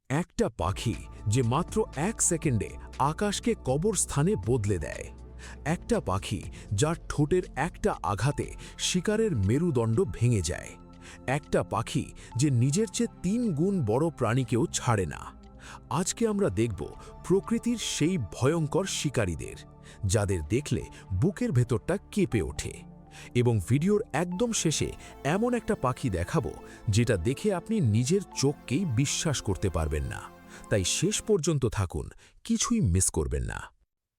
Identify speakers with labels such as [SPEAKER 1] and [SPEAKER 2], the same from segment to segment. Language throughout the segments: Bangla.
[SPEAKER 1] একটা পাখি যে মাত্র 1 সেকেন্ডে আকাশকে কবরস্থানে বদলে দেয়। একটা পাখি যার ঠোঁটের একটা আঘাতে শিকারের মেরুদণ্ড ভেঙে যায়। একটা পাখি যে নিজের চেয়ে 3 গুণ বড় প্রাণীকেও ছাড়ে না। আজকে আমরা দেখব প্রকৃতির সেই ভয়ঙ্কর শিকারীদের, যাদের দেখলে বুকের ভেতরটা কেঁপে ওঠে। এবং ভিডিওর একদম শেষে এমন একটা পাখি দেখাবো যেটা দেখে আপনি নিজের চোখকেই বিশ্বাস করতে পারবেন না। তাই শেষ পর্যন্ত থাকুন, কিছুই মিস করবেন না।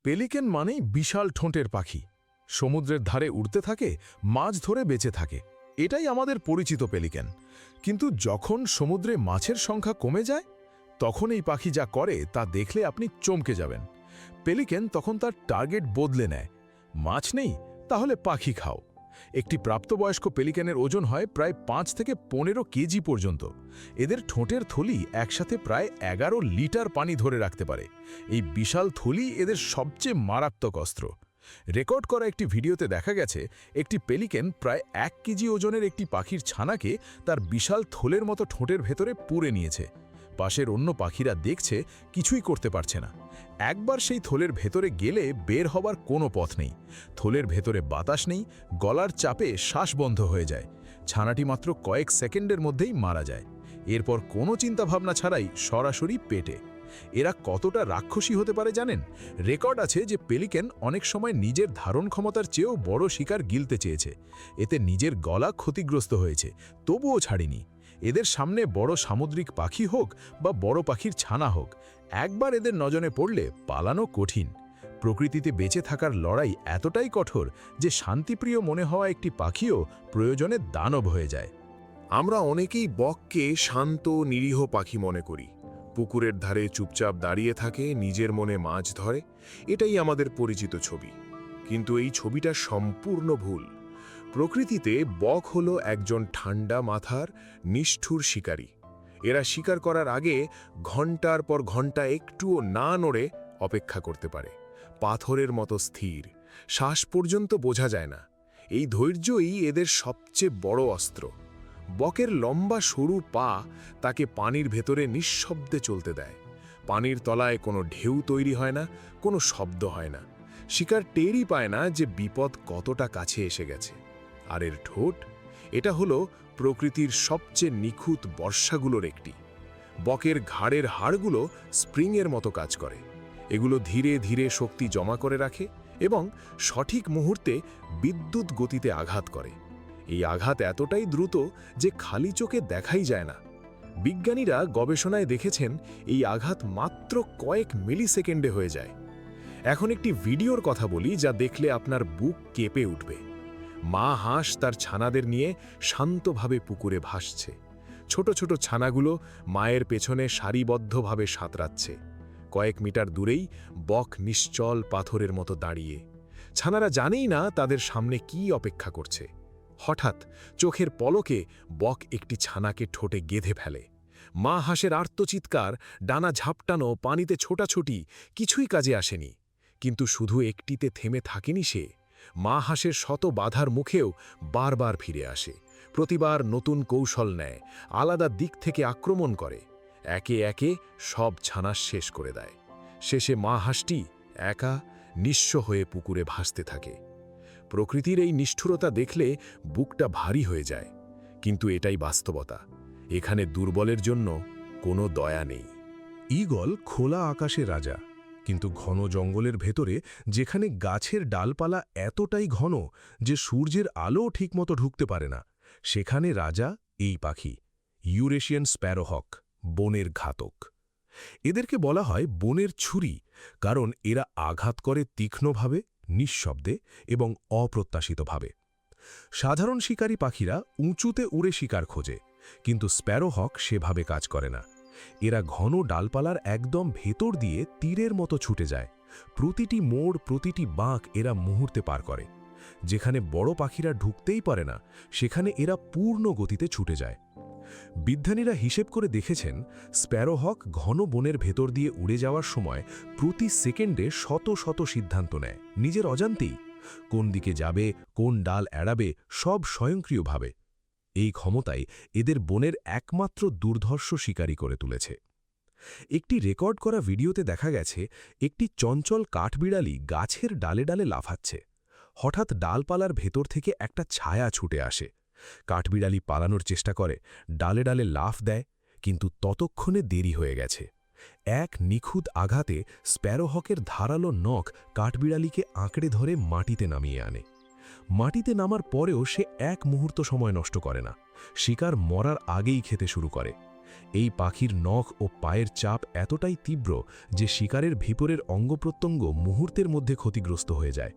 [SPEAKER 2] পেলিকেন মানেই বিশাল ঠোঁটের পাখি। সমুদ্রের ধারে উড়তে থাকে, মাছ ধরে বেঁচে থাকে। এটাই আমাদের পরিচিত পেলিকেন। কিন্তু যখন সমুদ্রে মাছের সংখ্যা কমে যায়, তখন এই পাখি যা করে তা দেখলে আপনি চমকে যাবেন। পেলিকেন তখন তার টার্গেট বদলে নেয়। মাছ নেই, তাহলে পাখি খাও। একটি প্রাপ্তবয়স্ক পেলিকেনের ওজন হয় প্রায় 5 থেকে 15 কেজি পর্যন্ত। এদের ঠোঁটের থলি একসাথে প্রায় 11 লিটার পানি ধরে রাখতে পারে। এই বিশাল থলি এদের সবচেয়ে মারাত্মক অস্ত্র। রেকর্ড করা একটি ভিডিওতে দেখা গেছে একটি পেলিকেন প্রায় 1 কেজি ওজনের একটি পাখির ছানাকে তার বিশাল থলের মতো ঠোঁটের ভেতরে পুরে নিয়েছে। পাশের অন্য পাখিরা দেখছে, কিছুই করতে পারছে না। একবার সেই থলের ভেতরে গেলে বের হবার কোনো পথ নেই। থলের ভেতরে বাতাস নেই, গলার চাপে শ্বাস বন্ধ হয়ে যায়। ছানাটি মাত্র কয়েক সেকেন্ডের মধ্যেই মারা যায়। এরপর কোনো চিন্তাভাবনা ছাড়াই সরাসরি পেটে। এরা কতটা রাক্ষসী হতে পারে জানেন? রেকর্ড আছে যে পেলিকেন অনেক সময় নিজের ধারণ ক্ষমতার চেয়েও বড় শিকার গিলতে চেয়েছে। এতে নিজের গলা ক্ষতিগ্রস্ত হয়েছে, তবুও ছাড়েনি। এদের সামনে বড় সামুদ্রিক পাখি হোক বা বড় পাখির ছানা হোক, একবার এদের নজরে পড়লে পালানো কঠিন। প্রকৃতিতে বেঁচে থাকার লড়াই এতটাই কঠোর যে শান্তিপ্রিয় মনে হওয়া একটি পাখিও প্রয়োজনে দানব হয়ে যায়।
[SPEAKER 3] আমরা অনেকেই বককে শান্ত নিরীহ পাখি মনে করি। পুকুরের ধারে চুপচাপ দাঁড়িয়ে থাকে, নিজের মনে মাছ ধরে। এটাই আমাদের পরিচিত ছবি। কিন্তু এই ছবিটা সম্পূর্ণ ভুল। প্রকৃতিতে বক হলো একজন ঠান্ডা মাথার নিষ্ঠুর শিকারী। এরা শিকার করার আগে ঘন্টার পর ঘন্টা একটুও না নড়ে অপেক্ষা করতে পারে। পাথরের মতো স্থির, শ্বাস পর্যন্ত বোঝা যায় না। এই ধৈর্যই এদের সবচেয়ে বড় অস্ত্র। বকের লম্বা সরু পা তাকে পানির ভেতরে নিঃশব্দে চলতে দেয়। পানির তলায় কোনো ঢেউ তৈরি হয় না, কোনো শব্দ হয় না। শিকার টেরই পায় না যে বিপদ কতটা কাছে এসে গেছে। আর এর ঠোঁট, এটা হলো প্রকৃতির সবচেয়ে নিখুঁত বর্ষাগুলোর একটি। বকের ঘাড়ের হাড়গুলো স্প্রিংয়ের মতো কাজ করে। এগুলো ধীরে ধীরে শক্তি জমা করে রাখে এবং সঠিক মুহূর্তে বিদ্যুৎ গতিতে আঘাত করে। এই আঘাত এতটাই দ্রুত যে খালি চোখে দেখাই যায় না। বিজ্ঞানীরা গবেষণায় দেখেছেন এই আঘাত মাত্র কয়েক মিলিসেকেন্ডে হয়ে যায়। এখন একটি ভিডিওর কথা বলি যা দেখলে আপনার বুক কেঁপে উঠবে। মা হাঁস তার ছানাদের নিয়ে শান্তভাবে পুকুরে ভাসছে। ছোট ছোট ছানাগুলো মায়ের পেছনে সারিবদ্ধভাবে সাঁতরাচ্ছে। কয়েক মিটার দূরেই বক নিশ্চল পাথরের মতো দাঁড়িয়ে। ছানারা জানেই না তাদের সামনে কি অপেক্ষা করছে। হঠাৎ চোখের পলকে বক একটি ছানাকে ঠোঁটে গেঁথে ফেলে। মা হাঁসের আর্তচিৎকার, ডানা ঝাপটানো, পানিতে ছোটাছুটি কিছুই কাজে আসেনি। কিন্তু শুধু একটিতে থেমে থাকেনি সে। মা হাঁসের শত বাধার মুখেও বারবার ফিরে আসে। প্রতিবার নতুন কৌশল নেয়, আলাদা দিক থেকে আক্রমণ করে। একে একে সব ছানা শেষ করে দেয়। শেষে মা হাঁসটি একা নিঃস্ব হয়ে পুকুরে ভাসতে থাকে। প্রকৃতির এই নিষ্ঠুরতা দেখলে বুকটা ভারী হয়ে যায়। কিন্তু এটাই বাস্তবতা। এখানে দুর্বলের জন্য কোনো দয়া নেই।
[SPEAKER 2] ঈগল খোলা আকাশে রাজা, কিন্তু ঘন জঙ্গলের ভেতরে যেখানে গাছের ডালপালা এতটাই ঘন যে সূর্যের আলোও ঠিকমতো ঢুকতে পারে না, সেখানে রাজা এই পাখি, ইউরেশিয়ান স্প্যারোহক, বনের ঘাতক। এদেরকে বলা হয় বনের ছুরি, কারণ এরা আঘাত করে তীক্ষ্ণভাবে, নিঃশব্দে এবং অপ্রত্যাশিতভাবে। সাধারণ শিকারী পাখিরা উঁচুতে উড়ে শিকার খোঁজে, কিন্তু স্প্যারোহক সেভাবে কাজ করে না। এরা ঘন ডালপালার একদম ভেতর দিয়ে তীরের মতো ছুটে যায়। প্রতিটি মোড়, প্রতিটি বাঁক এরা মুহূর্তে পার করে। যেখানে বড় পাখিরা ঢুকতেই পারে না, সেখানে এরা পূর্ণ গতিতে ছুটে যায়। বিজ্ঞানীরা হিসেব করে দেখেছেন, স্প্যারোহক ঘন বনের ভেতর দিয়ে উড়ে যাওয়ার সময় প্রতি সেকেন্ডে শত শত সিদ্ধান্ত নেয়, নিজের অজান্তেই। কোন দিকে যাবে, কোন ডাল এড়াবে, সব স্বয়ংক্রিয়ভাবে। এই ক্ষমতাই এদের বনের একমাত্র দুর্ধর্ষ শিকারী করে তুলেছে।
[SPEAKER 1] একটি রেকর্ড করা ভিডিওতে দেখা গেছে একটি চঞ্চল কাঠবিড়ালি গাছের ডালে ডালে লাফাচ্ছে। হঠাৎ ডালপালার ভেতর থেকে একটা ছায়া ছুটে আসে। কাঠবিড়ালি পালানোর চেষ্টা করে, ডালে ডালে লাফ দেয়, কিন্তু ততক্ষণে দেরি হয়ে গেছে। এক নিখুঁত আঘাতে স্প্যারোহকের ধারালো নখ কাঠবিড়ালিকে আঁকড়ে ধরে মাটিতে নামিয়ে আনে। মাটিতে নামার পরেও সে এক মুহূর্ত সময় নষ্ট করে না, শিকার মরার আগেই খেতে শুরু করে। এই পাখির নখ ও পায়ের চাপ এতটাই তীব্র যে শিকারের ভিতরের অঙ্গপ্রত্যঙ্গ মুহূর্তের মধ্যে ক্ষতিগ্রস্ত হয়ে যায়।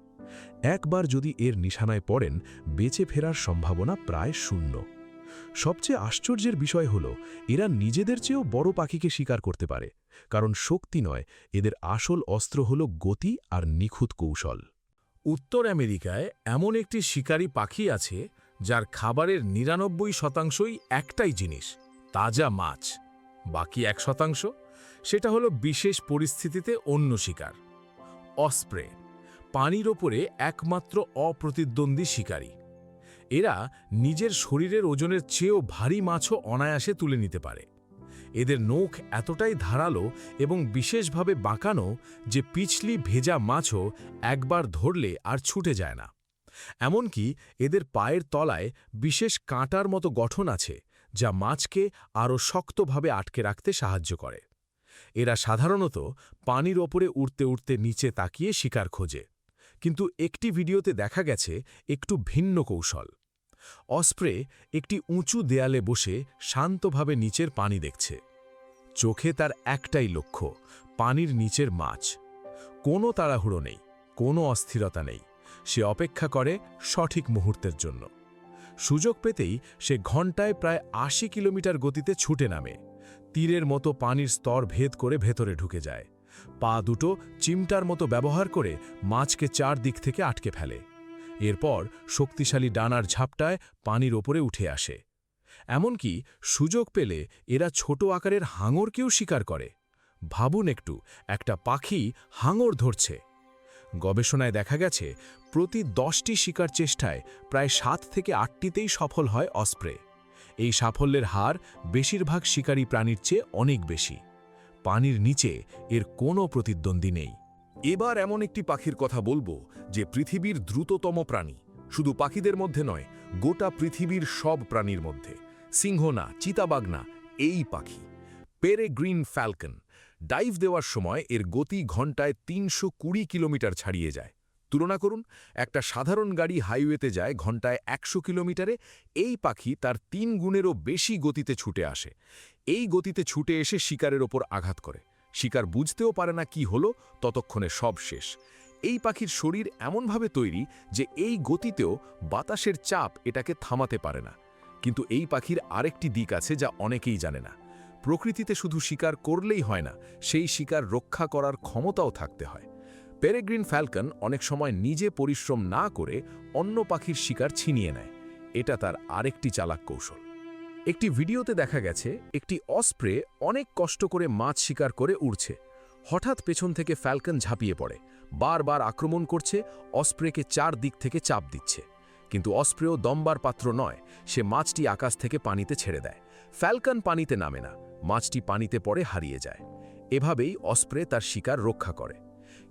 [SPEAKER 1] একবার যদি এর নিশানায় পড়েন, বেঁচে ফেরার সম্ভাবনা প্রায় শূন্য। সবচেয়ে আশ্চর্যের বিষয় হল এরা নিজেদের চেয়েও বড় পাখিকে শিকার করতে পারে, কারণ শক্তি নয়, এদের আসল অস্ত্র হল গতি আর নিখুঁত কৌশল।
[SPEAKER 4] উত্তর আমেরিকায় এমন একটি শিকারী পাখি আছে যার খাবারের ৯৯% একটাই জিনিস, তাজা মাছ। বাকি ১% সেটা হলো বিশেষ পরিস্থিতিতে অন্য শিকার। অসপ্রে, পানির ওপরে একমাত্র অপ্রতিদ্বন্দ্বী শিকারী। এরা নিজের শরীরের ওজনের চেয়েও ভারী মাছও অনায়াসে তুলে নিতে পারে। এদের নখ এতটাই ধারালো এবং বিশেষভাবে বাঁকানো যে পিছলি ভেজা মাছও একবার ধরলে আর ছুটে যায় না। এমনকি এদের পায়ের তলায় বিশেষ কাঁটার মতো গঠন আছে যা মাছকে আরও শক্তভাবে আটকে রাখতে সাহায্য করে। এরা সাধারণত পানির ওপরে উড়তে উড়তে নিচে তাকিয়ে শিকার খোঁজে, কিন্তু একটি ভিডিওতে দেখা গেছে একটু ভিন্ন কৌশল। অসপ্রে একটি উঁচু দেয়ালে বসে শান্তভাবে নিচের পানি দেখছে। চোখে তার একটাই লক্ষ্য, পানির নিচের মাছ। কোনো তাড়াহুড়ো নেই, কোনো অস্থিরতা নেই। সে অপেক্ষা করে সঠিক মুহূর্তের জন্য। সুযোগ পেতেই সে ঘণ্টায় প্রায় ৮০ কিলোমিটার গতিতে ছুটে নামে। তীরের মতো পানির স্তর ভেদ করে ভেতরে ঢুকে যায়। পা দুটো চিমটার মতো ব্যবহার করে মাছকে চারদিক থেকে আটকে ফেলে। এরপর শক্তিশালী ডানার ঝাপটায় পানির ওপরে উঠে আসে। এমনকি সুযোগ পেলে এরা ছোট আকারের হাঙরকেও শিকার করে। ভাবুন একটু, একটা পাখি হাঙর ধরছে। গবেষণায় দেখা গেছে প্রতি ১০টি শিকার চেষ্টায় প্রায় ৭ থেকে ৮টিতেই সফল হয় অসপ্রে। এই সাফল্যের হার বেশিরভাগ শিকারী প্রাণীর চেয়ে অনেক বেশি। পানির নিচে এর কোনো প্রতিদ্বন্দ্বী নেই।
[SPEAKER 5] এবার এমন একটি পাখির কথা বলবো যে পৃথিবীর দ্রুততম প্রাণী, শুধু পাখিদের মধ্যে নয়, গোটা পৃথিবীর সব প্রাণীর মধ্যে। সিংহ না, চিতাবাঘ না, এই পাখি পেরেগ্রিন ফ্যালকন। ডাইভ দেওয়ার সময় এর গতি ঘণ্টায় ৩২০ কিলোমিটার ছাড়িয়ে যায়। তুলনা করুন, একটা সাধারণ গাড়ি হাইওয়েতে যায় ঘণ্টায় ১০০ কিলোমিটারে, এই পাখি তার ৩ গুণেরও বেশি গতিতে ছুটে আসে। এই গতিতে ছুটে এসে শিকারের ওপর আঘাত করে। শিকার বুঝতেও পারে না কি হলো, ততক্ষণে সব শেষ। এই পাখির শরীর এমনভাবে তৈরি যে এই গতিতেও বাতাসের চাপ এটাকে থামাতে পারে না। কিন্তু এই পাখির আরেকটি দিক আছে যা অনেকেই জানে না। প্রকৃতিতে শুধু শিকার করলেই হয় না, সেই শিকার রক্ষা করার ক্ষমতাও থাকতে হয়। পেরেগ্রিন ফ্যালকন অনেক সময় নিজে পরিশ্রম না করে অন্য পাখির শিকার ছিনিয়ে নেয়। এটা তার আরেকটি চালাক কৌশল। একটি ভিডিওতে দেখা গেছে একটি অসপ্রে অনেক কষ্ট করে মাছ শিকার করে উড়ছে। হঠাৎ পেছন থেকে ফ্যালকন ঝাঁপিয়ে পড়ে, বারবার আক্রমণ করছে, অসপ্রেকে ৪ দিক থেকে চাপ দিচ্ছে। কিন্তু অসপ্রেও দমবার পাত্র নয়, সে মাছটি আকাশ থেকে পানিতে ছেড়ে দেয়। ফ্যালকন পানিতে নামে না, মাছটি পানিতে পড়ে হারিয়ে যায়। এভাবেই অসপ্রে তার শিকার রক্ষা করে।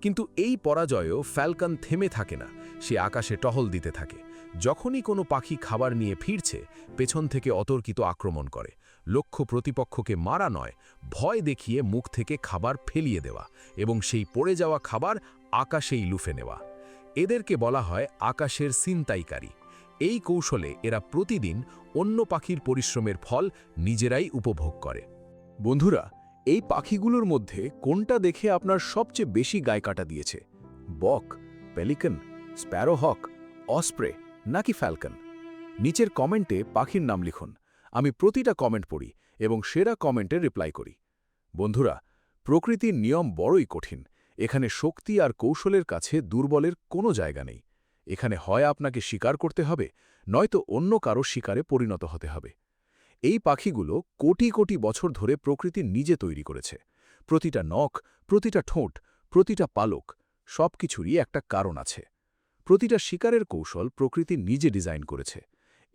[SPEAKER 5] কিন্তু এই পরাজয়েও ফ্যালকন থেমে থাকে না, সে আকাশে টহল দিতে থাকে। যখনই কোনো পাখি খাবার নিয়ে ফিরছে, পেছন থেকে অতর্কিত আক্রমণ করে। লক্ষ্য প্রতিপক্ষকে মারা নয়, ভয় দেখিয়ে মুখ থেকে খাবার ফেলিয়ে দেওয়া এবং সেই পড়ে যাওয়া খাবার আকাশেই লুফে নেওয়া। এদেরকে বলা হয় আকাশের ছিনতাইকারী। এই কৌশলে এরা প্রতিদিন অন্য পাখির পরিশ্রমের ফল নিজেরাই উপভোগ করে।
[SPEAKER 2] বন্ধুরা, এই পাখিগুলোর মধ্যে কোনটা দেখে আপনার সবচেয়ে বেশি গায়ে কাটা দিয়েছে? বক, পেলিকন, স্প্যারোহক, অসপ্রে নাকি ফ্যালকন? নিচের কমেন্টে পাখির নাম লিখুন। আমি প্রতিটা কমেন্ট পড়ি এবং সেরা কমেন্টে রিপ্লাই করি। বন্ধুরা, প্রকৃতির নিয়ম বড়ই কঠিন। এখানে শক্তি আর কৌশলের কাছে দুর্বলের কোনো জায়গা নেই। এখানে হয় আপনাকে শিকার করতে হবে, নয়তো অন্য কারো শিকারে পরিণত হতে হবে। এই পাখিগুলো কোটি কোটি বছর ধরে প্রকৃতি নিজে তৈরি করেছে। প্রতিটা নখ, প্রতিটা ঠোঁট, প্রতিটা পালক, সবকিছুরই একটা কারণ আছে। প্রতিটা শিকারের কৌশল প্রকৃতি নিজে ডিজাইন করেছে।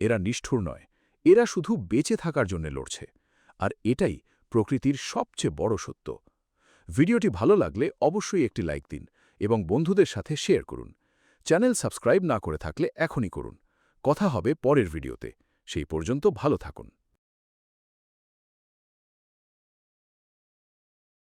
[SPEAKER 2] এরা নিষ্ঠুর নয়, এরা শুধু বেঁচে থাকার জন্য লড়ছে। আর এটাই
[SPEAKER 5] প্রকৃতির সবচেয়ে বড় সত্য। ভিডিওটি ভালো লাগলে অবশ্যই একটি লাইক দিন এবং বন্ধুদের সাথে শেয়ার করুন। চ্যানেল সাবস্ক্রাইব না করে থাকলে এখনই করুন। কথা হবে পরের ভিডিওতে। সেই পর্যন্ত ভালো থাকুন।